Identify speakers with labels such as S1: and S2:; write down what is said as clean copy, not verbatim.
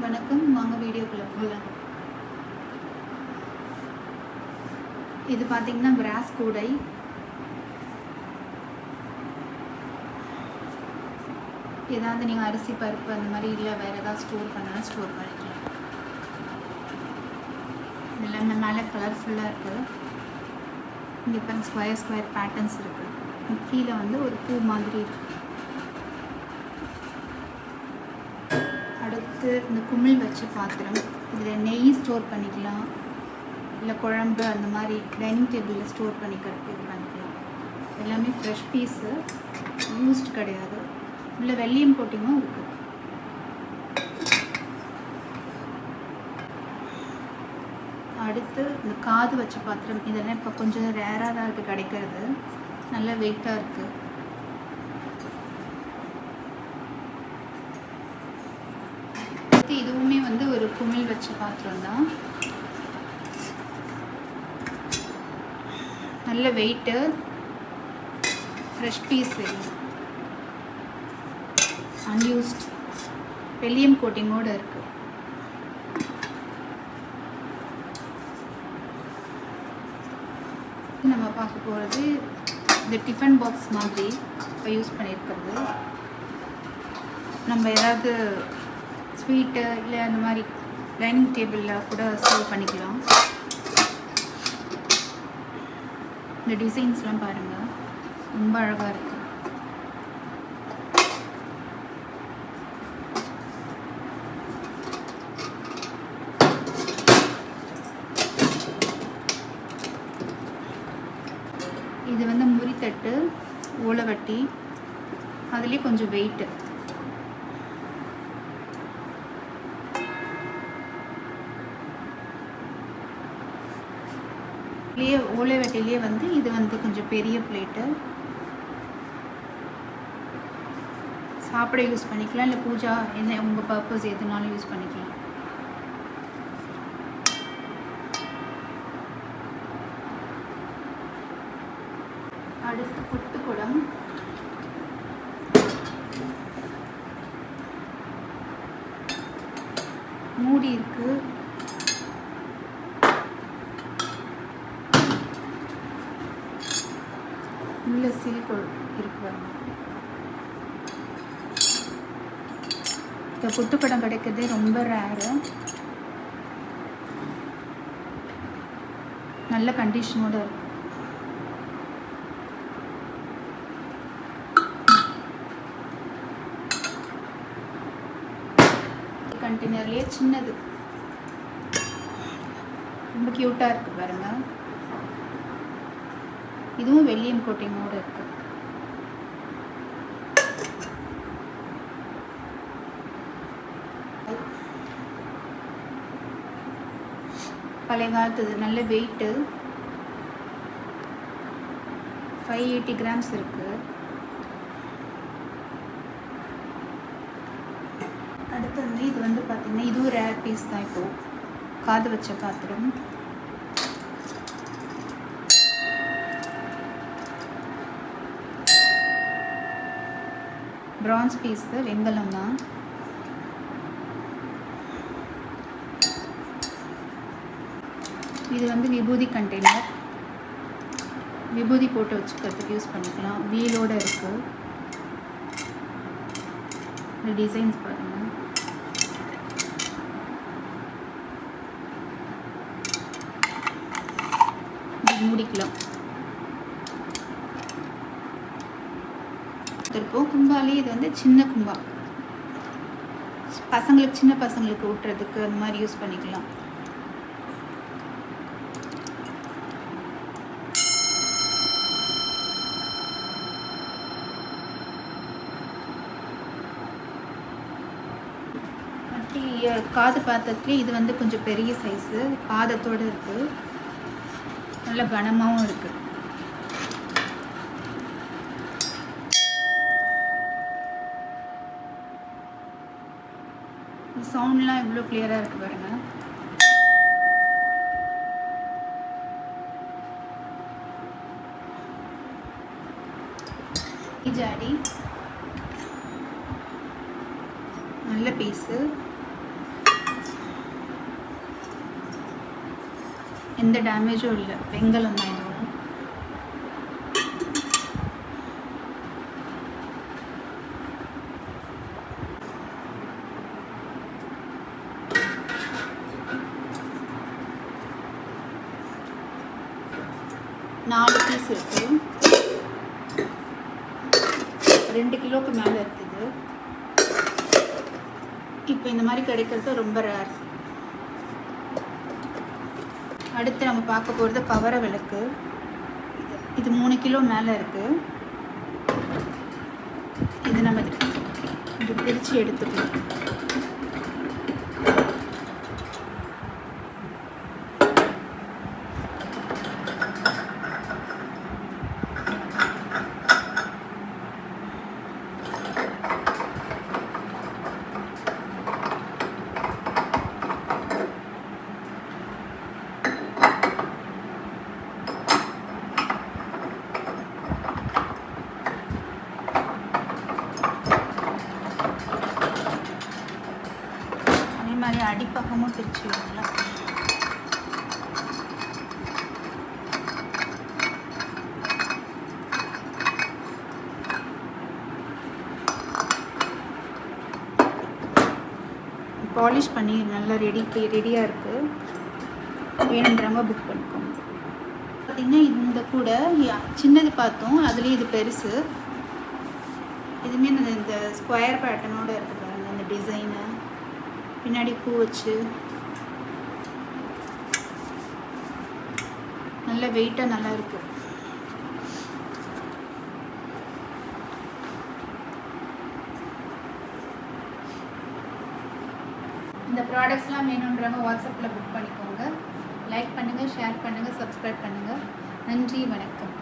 S1: வணக்கம், வாங்க வீடியோக்குள்ள போகலாம். இது பார்த்தீங்கன்னா பிராஸ் கூடை. ஏதாவது நீங்கள் அரிசி பருப்பு அந்த மாதிரி இல்லை வேறு ஏதாவது ஸ்டோர் பண்ணாலும் ஸ்டோர் பண்ணிக்கலாம். எல்லாமே மேலே கலர்ஃபுல்லாக இருக்குது. இங்கே பாருங்க, ஸ்கொயர் ஸ்கொயர் பேட்டர்ன்ஸ் இருக்குது. கீழே வந்து ஒரு பூ மாதிரி இருக்குது. அடுத்து இந்த குமிழ் வச்ச பாத்திரம். இதில் நெய் ஸ்டோர் பண்ணிக்கலாம், இல்லை குழம்பு அந்த மாதிரி டைனிங் டேபிளில் ஸ்டோர் பண்ணிக்கிறதுக்கு இது பண்ணிக்கலாம். எல்லாமே ஃப்ரெஷ் பீஸு, யூஸ்ட் கிடையாது. உள்ள வெள்ளியம் கோட்டிங்கும் இருக்குது. அடுத்து இந்த காது வச்ச பாத்திரம். இதெல்லாம் இப்போ கொஞ்சம் ரேராக தான் இருக்குது கிடைக்கிறது. நல்ல வெயிட்டாக இருக்குது. இதுவுமே வந்து ஒரு குமிழ் வச்ச பாத்திரம் தான். நல்ல வெயிட்டு, ஃப்ரெஷ் பீஸ், அன்யூஸ்ட், வெள்ளியம் கோட்டிங்கோடு இருக்குது. நம்ம பார்க்க போகிறது இந்த டிஃபன் பாக்ஸ் மாதிரி இப்போ யூஸ் பண்ணியிருக்கிறது. நம்ம ஏதாவது ஸ்வீட்டு இல்லை அந்த மாதிரி டைனிங் டேபிளில் கூட சர்வ் பண்ணிக்கலாம். இந்த டிசைன்ஸ்லாம் பாருங்கள், ரொம்ப அழகாக இருக்குது. இது வந்து முறித்தட்டு, ஓலைவட்டி, அதுலேயே கொஞ்சம் வெயிட்டு. ஓலை வெட்டிலேயே வந்து இது வந்து கொஞ்சம் பெரிய பிளேட்டு. சாப்பிட யூஸ் பண்ணிக்கலாம், இல்லை பூஜா என்ன உங்கள் பர்பஸ் எதுனாலும் யூஸ் பண்ணிக்கலாம். அடுத்து புட்டுக்குடம். மூடி இருக்குது. உள்ள சிலிக்கோன் இருக்கு. இந்த புட்டுக்குடம் கிடைக்கிறதே ரொம்ப ரேரு. நல்ல கண்டிஷனோட இருக்கு. கண்டெய்னர்லேயே சின்னது, ரொம்ப க்யூட்டாக இருக்குது பாருங்க. இதுவும் வெள்ளியம் கோட்டிங்கோடு இருக்கு. பழைய காலத்து நல்ல வெயிட்டு, 580 கிராம்ஸ் இருக்கு. அடுத்து வந்து இது வந்து பார்த்தீங்கன்னா இதுவும் ரேர் பீஸ் தான். இப்போ காது வச்ச பாத்திரம். பிரான்ஸ் பீஸ், வெண்கலம் தான். இது வந்து விபூதி கண்டெய்னர், விபூதி போட்டு வச்சுக்கிறதுக்கு யூஸ் பண்ணிக்கலாம். வீலோடு இருக்குது. இந்த டிசைன்ஸ் பாருங்கள். இது மூடிக்கலாம். இருப்போம் கும்பாலே. இது வந்து சின்ன கும்பா, பசங்களுக்கு சின்ன பசங்களுக்கு ஊட்டுறதுக்கு அந்த மாதிரி யூஸ் பண்ணிக்கலாம். காது பாத்திரத்துலேயே இது வந்து கொஞ்சம் பெரிய சைஸு, பாதத்தோடு இருக்குது. நல்ல கனமாகவும் இருக்குது. சவுண்ட்லாம் இவ்வளோ கிளியராக இருக்குது பாருங்கள். ஜாடி நல்ல பீஸு. எந்த டேமேஜும் இல்லை, வெங்கலம் தான் இதோட. நாலு பீஸ் இருக்கு, 2 கிலோவுக்கு மேலே இருக்குது. இப்போ இந்த மாதிரி கிடைக்கிறது ரொம்ப ரேர். அடுத்து நம்ம பார்க்க போகிறது கவர விளக்கு. இது 3 கிலோ மேலே இருக்குது. இது நம்ம இது பிரித்து எடுத்துக்கலாம். மாதிரி அடிப்பக்கமும் பிரித்து விடலாம். பாலிஷ் பண்ணி நல்லா ரெடியாக இருக்குது. வேணுன்றவங்க புக் பண்ணிக்கோங்க. பார்த்திங்கன்னா இந்த கூட சின்னது பார்த்தோம், அதுலேயும் இது பெருசு. இதுவுமே இந்த ஸ்கொயர் பேட்டர்னோடு இருக்குது பாருங்க. அந்த டிசைனு பின்னாடி பூ வச்சு நல்ல வெயிட்டாக நல்லா இருக்கு. இந்த ப்ராடக்ட்ஸ்லாம் வேணுன்றவங்க வாட்ஸ்அப்பில் புக் பண்ணிக்கோங்க. லைக் பண்ணுங்கள், ஷேர் பண்ணுங்கள், சப்ஸ்கிரைப் பண்ணுங்கள். நன்றி, வணக்கம்.